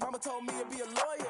Mama told me to be a lawyer.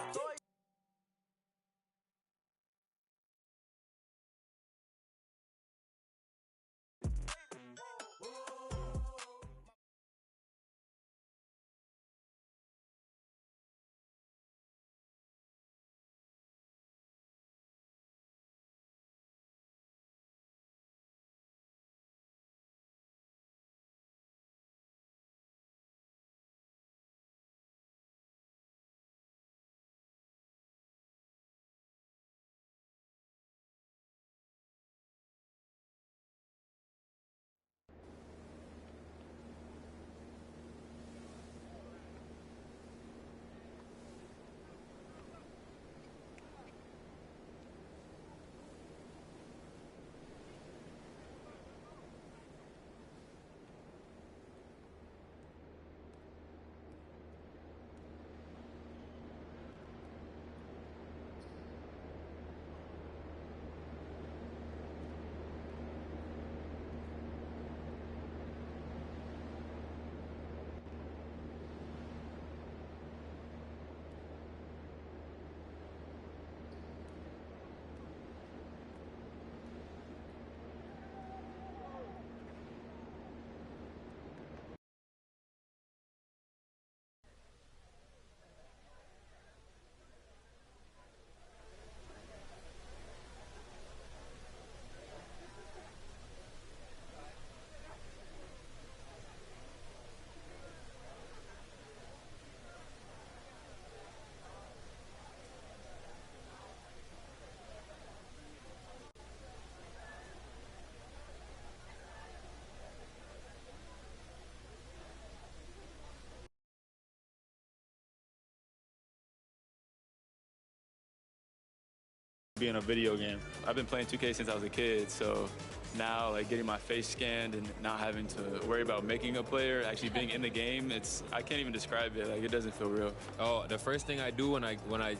Being a video game. I've been playing 2K since I was a kid, so now like getting my face scanned and not having to worry about making a player, actually being in the game, I can't even describe it. Like, it doesn't feel real. Oh, the first thing I do when I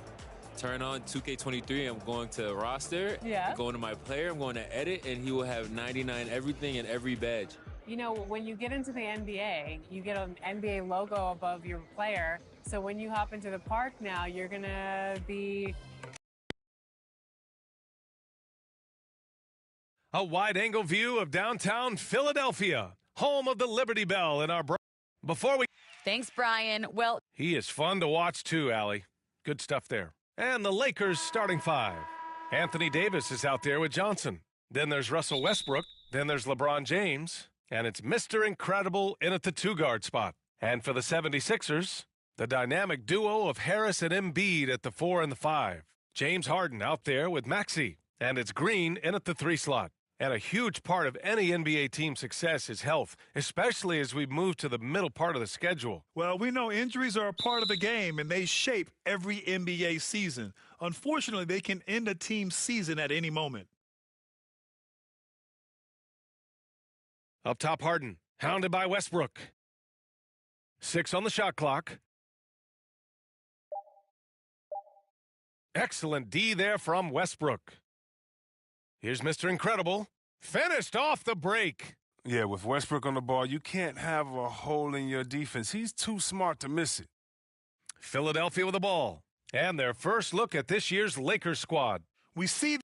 turn on 2K23, I'm going to roster, I'm going to my player, I'm going to edit, and he will have 99 everything and every badge. You know, when you get into the NBA, you get an NBA logo above your player. So when you hop into the park now, you're going to be... A wide-angle view of downtown Philadelphia, home of the Liberty Bell in our... Before we... Thanks, Brian. Well... He is fun to watch, too, Allie. Good stuff there. And the Lakers starting five. Anthony Davis is out there with Johnson. Then there's Russell Westbrook. Then there's LeBron James. And it's Mr. Incredible in at the two-guard spot. And for the 76ers, the dynamic duo of Harris and Embiid at the 4 and the 5. James Harden out there with Maxey. And it's Green in at the 3 slot. And a huge part of any NBA team's success is health, especially as we move to the middle part of the schedule. Well, we know injuries are a part of the game, and they shape every NBA season. Unfortunately, they can end a team's season at any moment. Up top, Harden, hounded by Westbrook. 6 on the shot clock. Excellent D there from Westbrook. Here's Mr. Incredible. Finished off the break. Yeah, with Westbrook on the ball, you can't have a hole in your defense. He's too smart to miss it. Philadelphia with the ball. And their first look at this year's Lakers squad. We see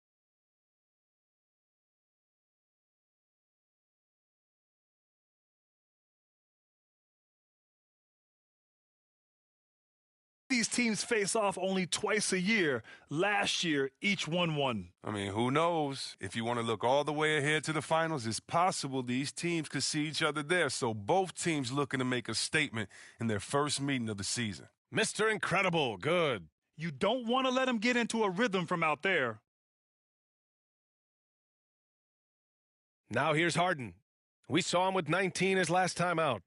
these teams face off only twice a year. Last year, each won. I mean, who knows? If you want to look all the way ahead to the finals, it's possible these teams could see each other there. So both teams looking to make a statement in their first meeting of the season. Mr. Incredible, good. You don't want to let them get into a rhythm from out there. Now here's Harden. We saw him with 19 his last time out.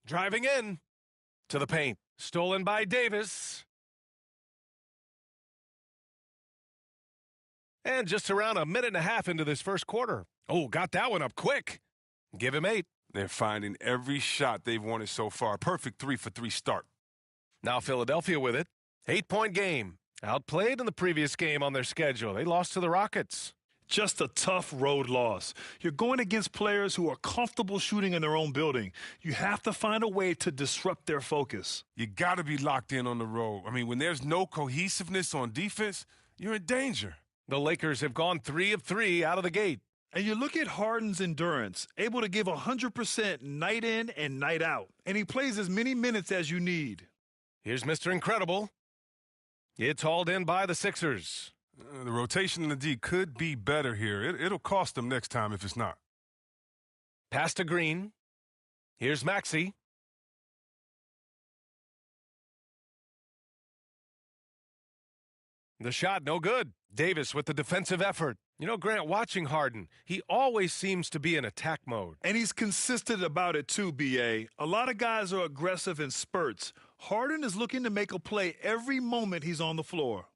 Driving in to the paint. Stolen by Davis. And just around a minute and a half into this first quarter. Oh, got that one up quick. Give him 8. They're finding every shot they've wanted so far. Perfect 3-for-3 start. Now Philadelphia with it. 8-point game. Outplayed in the previous game on their schedule. They lost to the Rockets. Just a tough road loss. You're going against players who are comfortable shooting in their own building. You have to find a way to disrupt their focus. You got to be locked in on the road. I mean, when there's no cohesiveness on defense, you're in danger. The Lakers have gone 3 of 3 out of the gate. And you look at Harden's endurance, able to give 100% night in and night out. And he plays as many minutes as you need. Here's Mr. Incredible. It's hauled in by the Sixers. The rotation in the D could be better here. It'll cost them next time if it's not. Pass to Green. Here's Maxey. The shot, no good. Davis with the defensive effort. You know, Grant, watching Harden, he always seems to be in attack mode. And he's consistent about it too, B.A. A lot of guys are aggressive in spurts. Harden is looking to make a play every moment he's on the floor.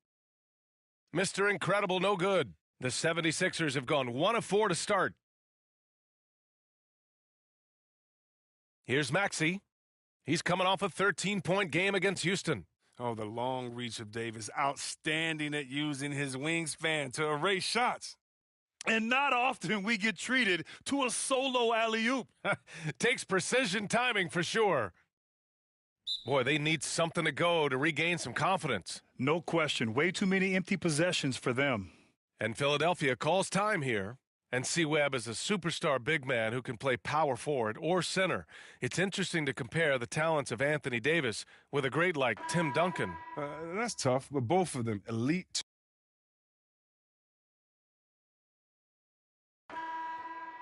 Mr. Incredible, no good. The 76ers have gone 1 of 4 to start. Here's Maxey. He's coming off a 13-point game against Houston. Oh, the long reach of Davis. Outstanding at using his wingspan to erase shots. And not often we get treated to a solo alley-oop. Takes precision timing for sure. Boy, they need something to go to regain some confidence. No question. Way too many empty possessions for them. And Philadelphia calls time here. And C-Webb is a superstar big man who can play power forward or center. It's interesting to compare the talents of Anthony Davis with a great like Tim Duncan. That's tough, but both of them elite.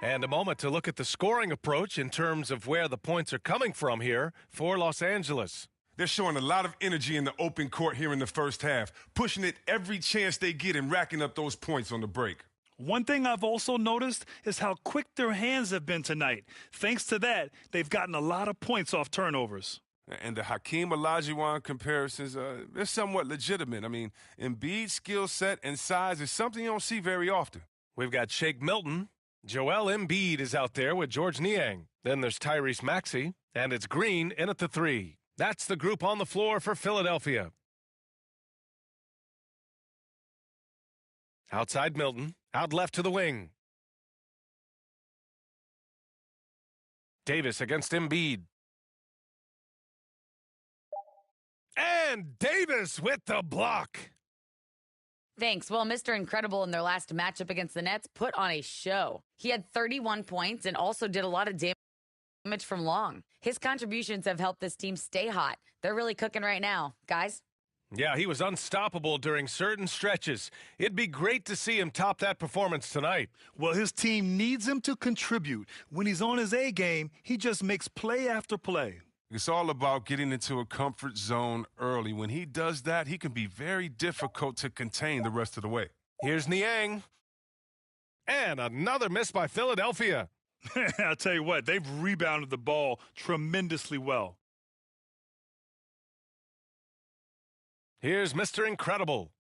And a moment to look at the scoring approach in terms of where the points are coming from here for Los Angeles. They're showing a lot of energy in the open court here in the first half, pushing it every chance they get and racking up those points on the break. One thing I've also noticed is how quick their hands have been tonight. Thanks to that, they've gotten a lot of points off turnovers. And the Hakeem Olajuwon comparisons, they're somewhat legitimate. I mean, Embiid's skill set and size is something you don't see very often. We've got Shake Milton. Joel Embiid is out there with George Niang. Then there's Tyrese Maxey, and it's Green in at the 3. That's the group on the floor for Philadelphia. Outside Milton, out left to the wing. Davis against Embiid. And Davis with the block. Thanks. Well, Mr. Incredible in their last matchup against the Nets put on a show. He had 31 points and also did a lot of damage from long. His contributions have helped this team stay hot. They're really cooking right now, guys. Yeah, he was unstoppable during certain stretches. It'd be great to see him top that performance tonight. Well, his team needs him to contribute. When he's on his A game, he just makes play after play. It's all about getting into a comfort zone early. When he does that, he can be very difficult to contain the rest of the way. Here's Niang. And another miss by Philadelphia. I'll tell you what, they've rebounded the ball tremendously well. Here's Mr. Incredible.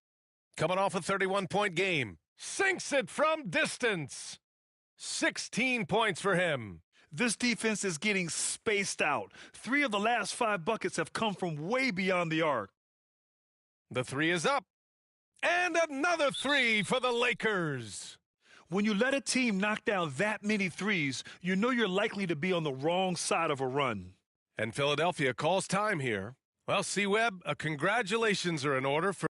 Coming off a 31-point game. Sinks it from distance. 16 points for him. This defense is getting spaced out. 3 of the last 5 buckets have come from way beyond the arc. The 3 is up. And another 3 for the Lakers. When you let a team knock down that many threes, you know you're likely to be on the wrong side of a run. And Philadelphia calls time here. Well, C-Webb, congratulations are in order for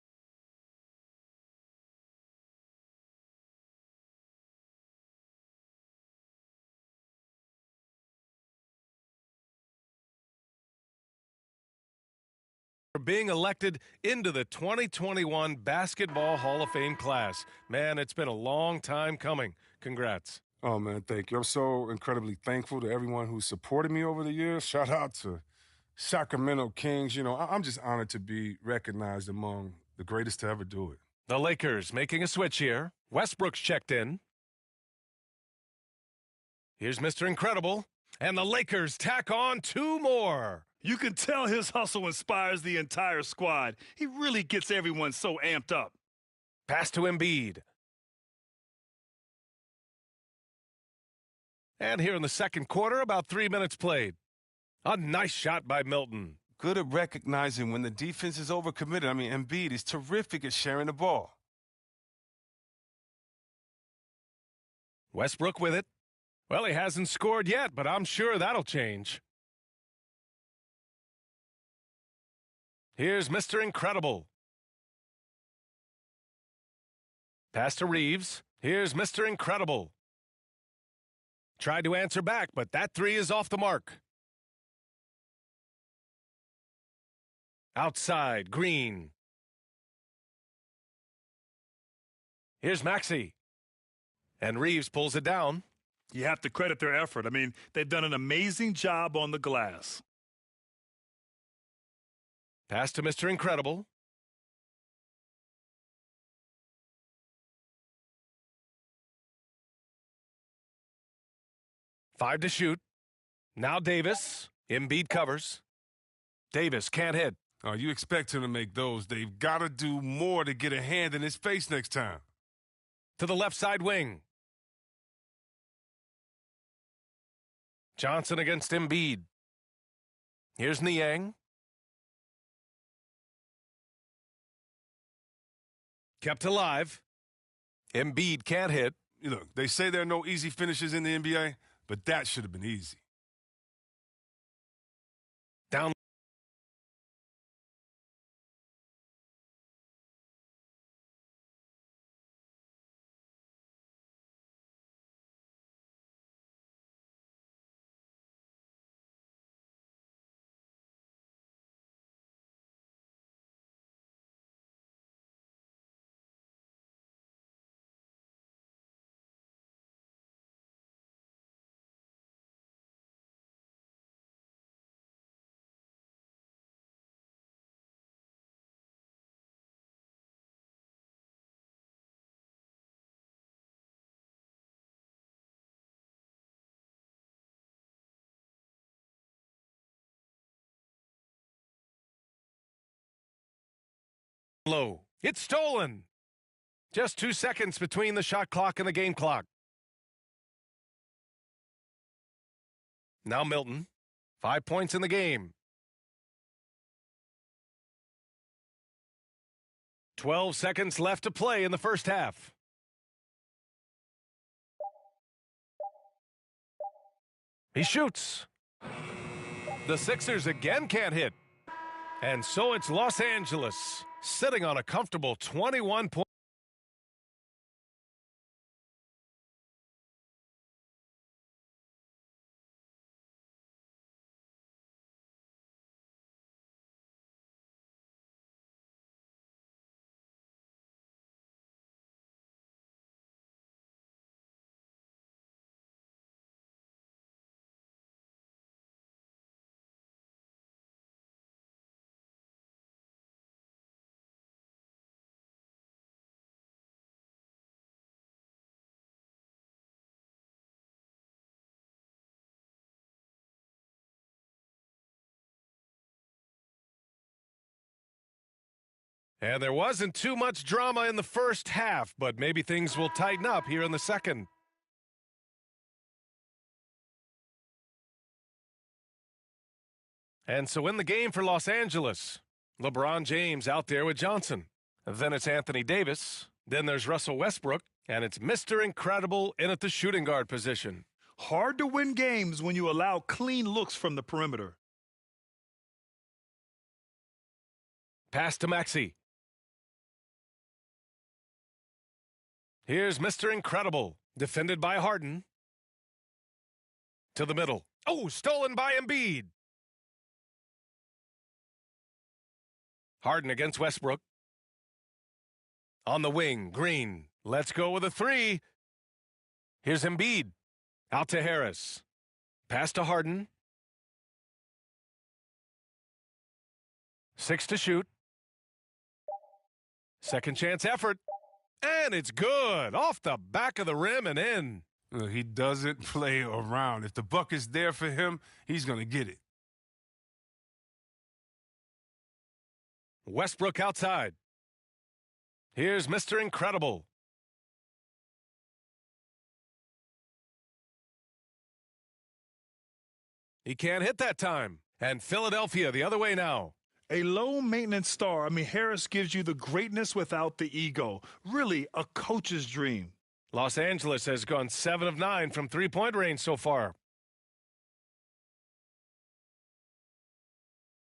being elected into the 2021 Basketball Hall of Fame class. Man, it's been a long time coming. Congrats. Oh, man, thank you. I'm so incredibly thankful to everyone who supported me over the years. Shout out to Sacramento Kings. You know, I'm just honored to be recognized among the greatest to ever do it. The Lakers making a switch here. Westbrook's checked in. Here's Mr. Incredible. And the Lakers tack on 2 more. You can tell his hustle inspires the entire squad. He really gets everyone so amped up. Pass to Embiid. And here in the second quarter, about 3 minutes played. A nice shot by Milton. Good at recognizing when the defense is overcommitted. I mean, Embiid is terrific at sharing the ball. Westbrook with it. Well, he hasn't scored yet, but I'm sure that'll change. Here's Mr. Incredible. Pass to Reeves. Here's Mr. Incredible. Tried to answer back, but that three is off the mark. Outside, Green. Here's Maxey. And Reeves pulls it down. You have to credit their effort. I mean, they've done an amazing job on the glass. Pass to Mr. Incredible. Five to shoot. Now Davis. Embiid covers. Davis can't hit. Oh, you expect him to make those. They've got to do more to get a hand in his face next time. To the left side wing. Johnson against Embiid. Here's Niang. Kept alive. Embiid can't hit. Look, they say there are no easy finishes in the NBA, but that should have been easy. Down. Low. It's stolen. Just 2 seconds between the shot clock and the game clock. Now Milton. 5 points in the game. 12 seconds left to play in the first half. He shoots. The Sixers again can't hit. And so it's Los Angeles sitting on a comfortable 21 points. And there wasn't too much drama in the first half, but maybe things will tighten up here in the second. And so in the game for Los Angeles, LeBron James out there with Johnson. Then it's Anthony Davis. Then there's Russell Westbrook. And it's Mr. Incredible in at the shooting guard position. Hard to win games when you allow clean looks from the perimeter. Pass to Maxey. Here's Mr. Incredible, defended by Harden. To the middle. Oh, stolen by Embiid. Harden against Westbrook. On the wing, Green. Let's go with a three. Here's Embiid. Out to Harris. Pass to Harden. 6 to shoot. Second chance effort. And it's good. Off the back of the rim and in. He doesn't play around. If the bucket's there for him, he's going to get it. Westbrook outside. Here's Mr. Incredible. He can't hit that time. And Philadelphia the other way now. A low-maintenance star. I mean, Harris gives you the greatness without the ego. Really a coach's dream. Los Angeles has gone 7 of 9 from three-point range so far.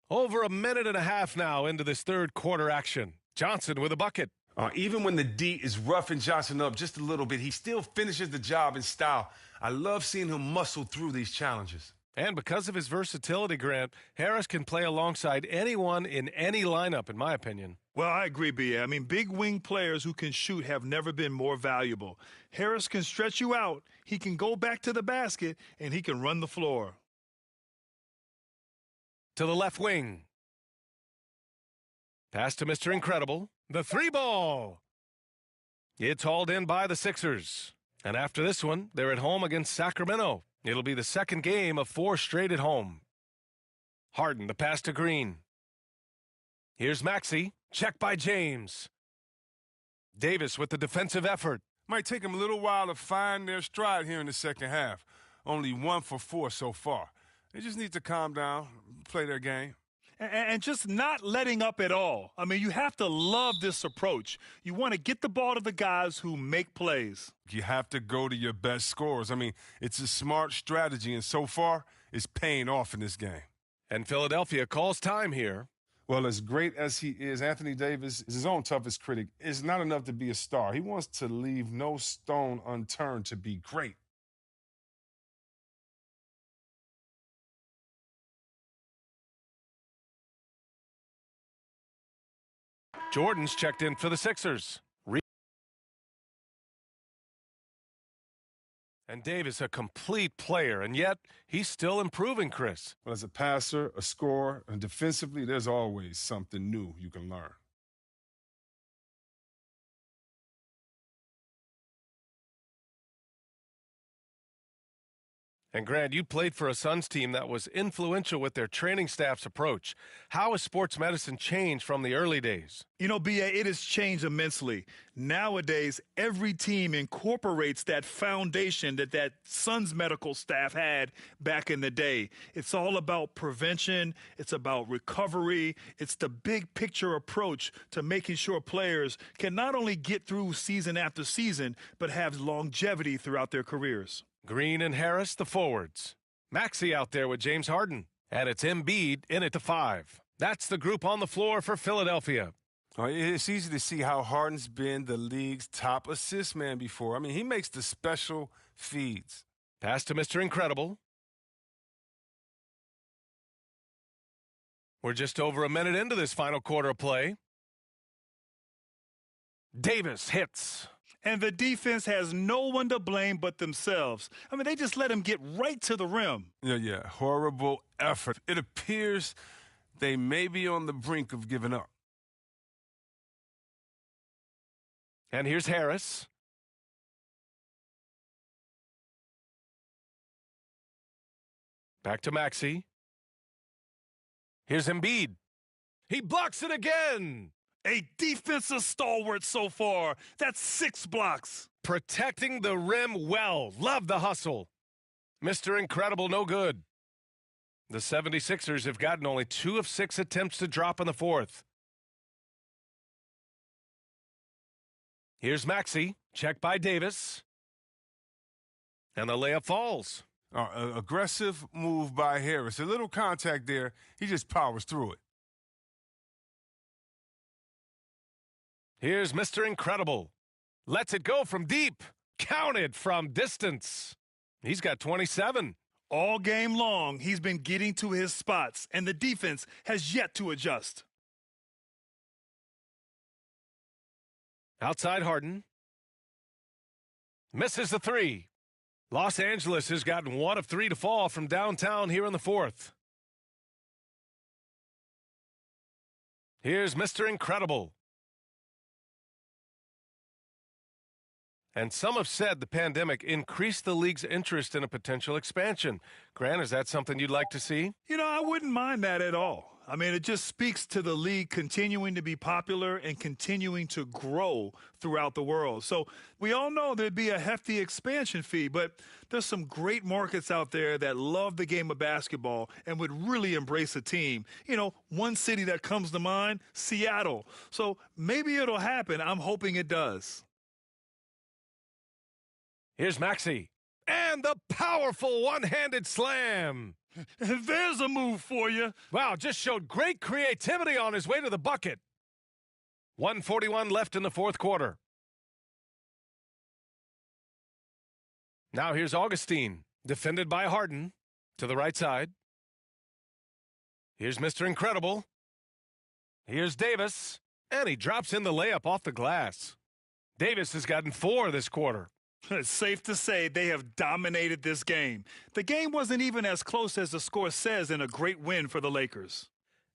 Over a minute and a half now into this third quarter action. Johnson with a bucket. Even when the D is roughing Johnson up just a little bit, he still finishes the job in style. I love seeing him muscle through these challenges. And because of his versatility, Grant, Harris can play alongside anyone in any lineup, in my opinion. Well, I agree, B.A. I mean, big wing players who can shoot have never been more valuable. Harris can stretch you out, he can go back to the basket, and he can run the floor. To the left wing. Pass to Mr. Incredible. The three ball. It's hauled in by the Sixers. And after this one, they're at home against Sacramento. It'll be the second game of 4 straight at home. Harden, the pass to Green. Here's Maxey. Check by James. Davis with the defensive effort. Might take them a little while to find their stride here in the second half. Only 1 for 4 so far. They just need to calm down, play their game. And just not letting up at all. I mean, you have to love this approach. You want to get the ball to the guys who make plays. You have to go to your best scorers. I mean, it's a smart strategy, and so far, it's paying off in this game. And Philadelphia calls time here. Well, as great as he is, Anthony Davis is his own toughest critic. It's not enough to be a star. He wants to leave no stone unturned to be great. Jordan's checked in for the Sixers. And Davis, a complete player, and yet he's still improving, Chris. Well, as a passer, a scorer, and defensively, there's always something new you can learn. And Grant, you played for a Suns team that was influential with their training staff's approach. How has sports medicine changed from the early days? You know, B.A., it has changed immensely. Nowadays, every team incorporates that foundation that Suns medical staff had back in the day. It's all about prevention. It's about recovery. It's the big picture approach to making sure players can not only get through season after season, but have longevity throughout their careers. Green and Harris, the forwards. Maxey out there with James Harden. And it's Embiid in at the 5. That's the group on the floor for Philadelphia. It's easy to see how Harden's been the league's top assist man before. I mean, he makes the special feeds. Pass to Mr. Incredible. We're just over a minute into this final quarter of play. Davis hits. And the defense has no one to blame but themselves. I mean, they just let him get right to the rim. Yeah. Horrible effort. It appears they may be on the brink of giving up. And here's Harris. Back to Maxey. Here's Embiid. He blocks it again. A defensive stalwart so far. That's 6 blocks. Protecting the rim well. Love the hustle. Mr. Incredible, no good. The 76ers have gotten only 2 of 6 attempts to drop in the fourth. Here's Maxey. Check by Davis. And the layup falls. Aggressive move by Harris. A little contact there. He just powers through it. Here's Mr. Incredible. Lets it go from deep. Counted from distance. He's got 27. All game long, he's been getting to his spots, and the defense has yet to adjust. Outside Harden. Misses the 3. Los Angeles has gotten 1 of 3 to fall from downtown here in the fourth. Here's Mr. Incredible. And some have said the pandemic increased the league's interest in a potential expansion. Grant, is that something you'd like to see? You know, I wouldn't mind that at all. I mean, it just speaks to the league continuing to be popular and continuing to grow throughout the world. So we all know there'd be a hefty expansion fee, but there's some great markets out there that love the game of basketball and would really embrace a team. You know, one city that comes to mind, Seattle. So maybe it'll happen. I'm hoping it does. Here's Maxey. And the powerful one-handed slam. There's a move for you. Wow, just showed great creativity on his way to the bucket. 1:41 left in the fourth quarter. Now here's Augustine, defended by Harden, to the right side. Here's Mr. Incredible. Here's Davis, and he drops in the layup off the glass. Davis has gotten 4 this quarter. It's safe to say they have dominated this game. The game wasn't even as close as the score says in a great win for the Lakers.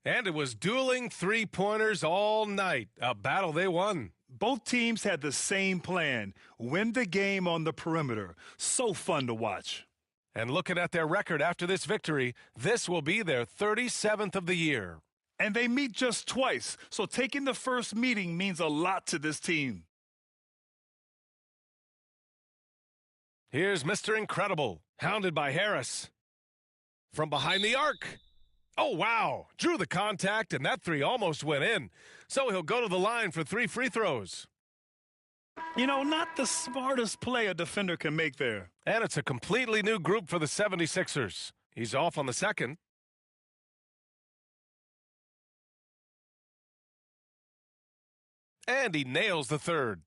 And it was dueling three-pointers all night, a battle they won. Both teams had the same plan, win the game on the perimeter. So fun to watch. And looking at their record after this victory, this will be their 37th of the year. And they meet just twice, so taking the first meeting means a lot to this team. Here's Mr. Incredible, hounded by Harris. From behind the arc. Oh, wow. Drew the contact, and that 3 almost went in. So he'll go to the line for 3 free throws. You know, not the smartest play a defender can make there. And it's a completely new group for the 76ers. He's off on the second. And he nails the third.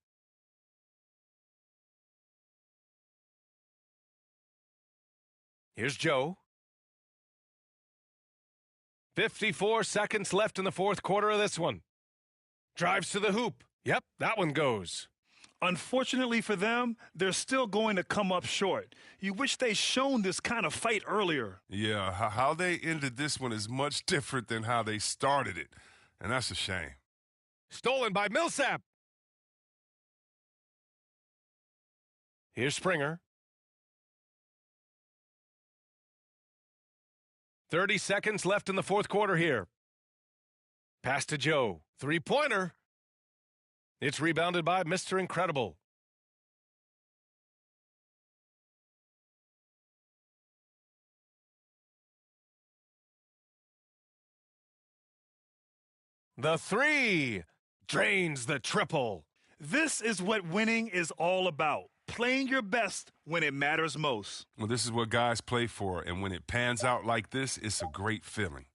Here's Joe. 54 seconds left in the fourth quarter of this one. Drives to the hoop. Yep, that one goes. Unfortunately for them, they're still going to come up short. You wish they'd shown this kind of fight earlier. Yeah, how they ended this one is much different than how they started it, and that's a shame. Stolen by Millsap. Here's Springer. 30 seconds left in the fourth quarter here. Pass to Joe. Three-pointer. It's rebounded by Mr. Incredible. The 3 drains the triple. This is what winning is all about. Playing your best when it matters most. Well, this is what guys play for, and when it pans out like this, it's a great feeling.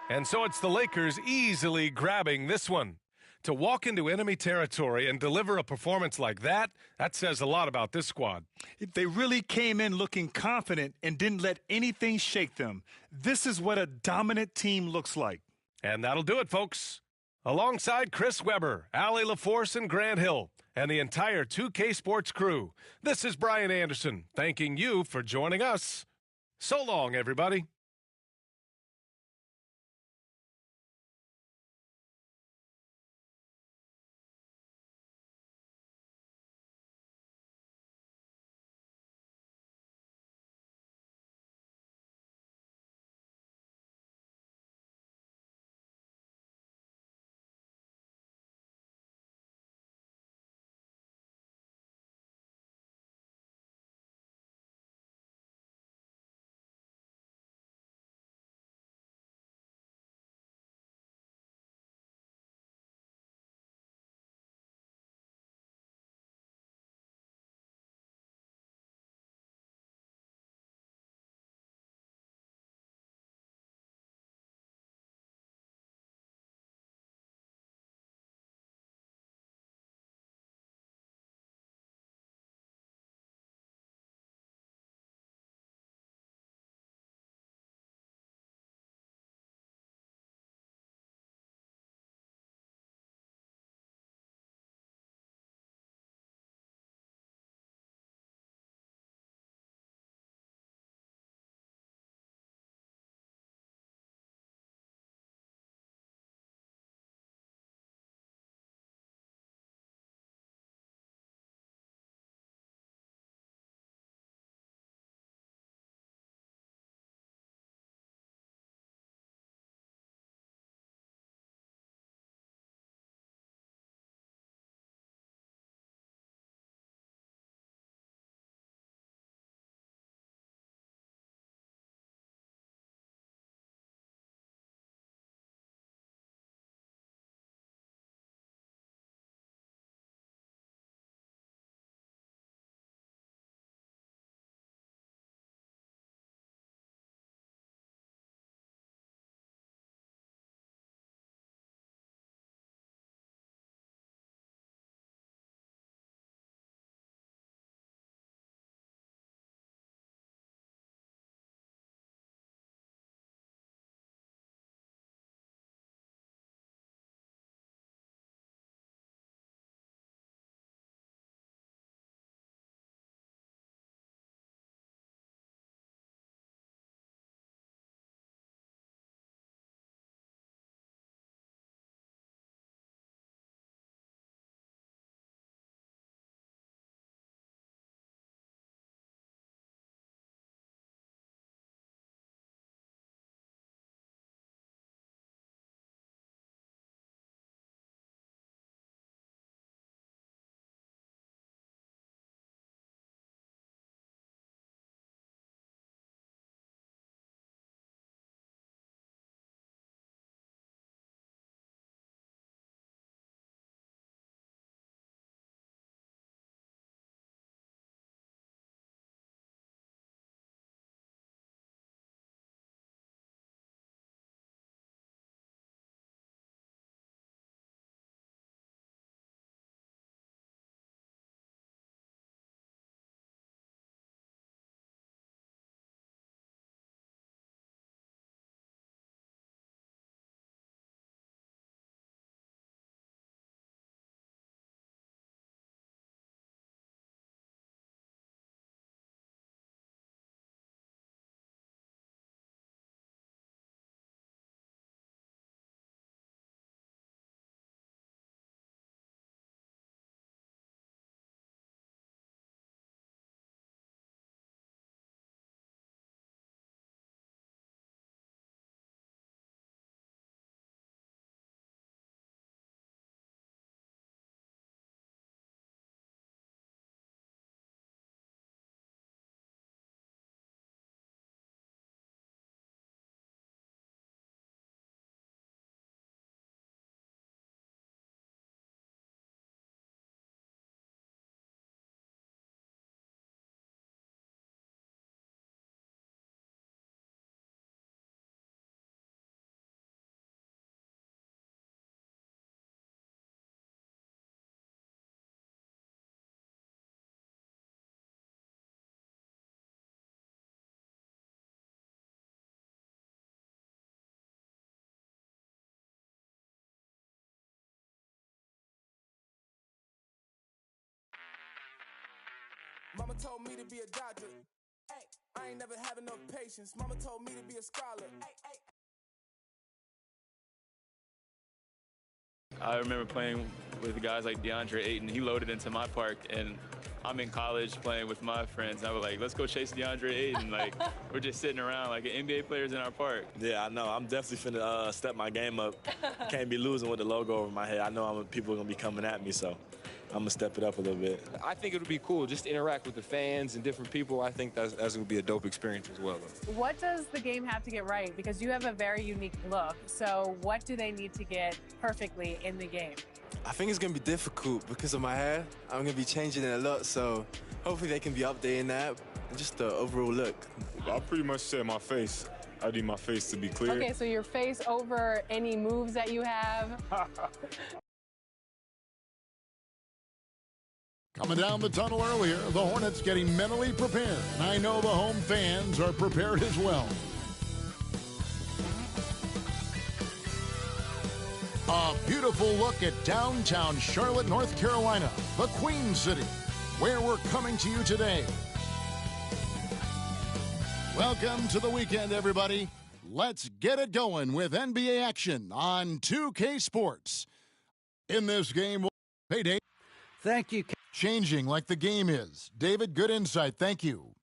And so it's the Lakers easily grabbing this one. To walk into enemy territory and deliver a performance like that, that says a lot about this squad. They really came in looking confident and didn't let anything shake them. This is what a dominant team looks like. And that'll do it, folks. Alongside Chris Webber, Allie LaForce, and Grant Hill, and the entire 2K Sports crew, this is Brian Anderson, thanking you for joining us. So long, everybody. told me to be a doctor. Ay, I ain't never having no patience. Mama told me to be a scholar. I remember playing with guys like DeAndre Ayton. He loaded into my park, and I'm in college playing with my friends. I was like, let's go chase DeAndre Ayton. Like, we're just sitting around like NBA players in our park. Yeah, I know. I'm definitely finna step my game up. Can't be losing with the logo over my head. I know people are going to be coming at me, so I'm going to step it up a little bit. I think it would be cool just to interact with the fans and different people. I think that's going to be a dope experience as well. What does the game have to get right? Because you have a very unique look. So what do they need to get perfectly in the game? I think it's going to be difficult because of my hair. I'm going to be changing it a lot, so hopefully they can be updating that and just the overall look. I pretty much said my face. I need my face to be clear. Okay, so your face over any moves that you have. Coming down the tunnel earlier, the Hornets getting mentally prepared. And I know the home fans are prepared as well. A beautiful look at downtown Charlotte, North Carolina, the Queen City, where we're coming to you today. Welcome to the weekend, everybody. Let's get it going with NBA action on 2K Sports. In this game, payday. Thank you. Changing like the game is. David, good insight. Thank you.